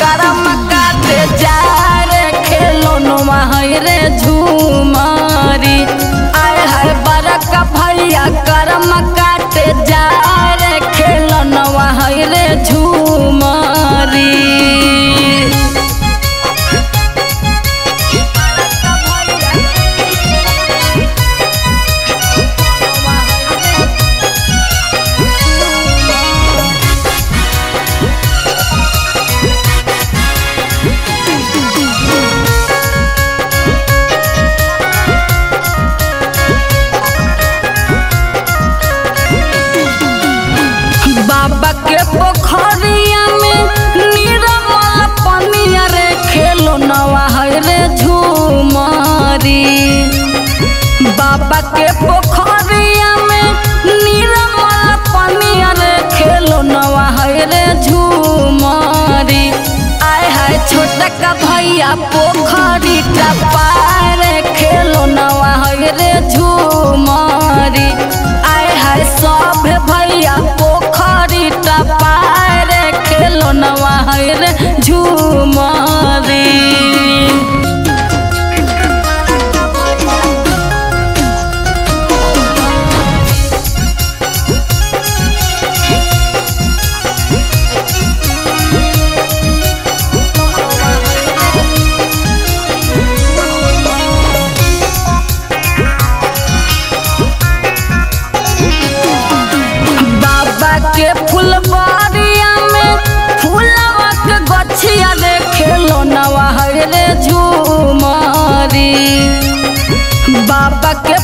करम काटे जा रे खेलनवा है रे झूमरी। आय हाय बड़का भैया करम काटे जा रे खेलनवा है रे झूमरी। बाबा के पोखरिया में निरमल पनिया रे खेलनवा है रे झूमरी। बाबा के पोखरिया में निरमल पनिया रे खेलनवा है रे झूमरी। आय हाय छोटका भैया पोखरी टपार खेलनवा है रे झूमरी। आय हाय सब भैया पोखरी टपार खेलनवा है रे झूमरी। के फुलबारिया में फूलवा के गछिया रे खेलनवा है रे झूमरी। बाबा के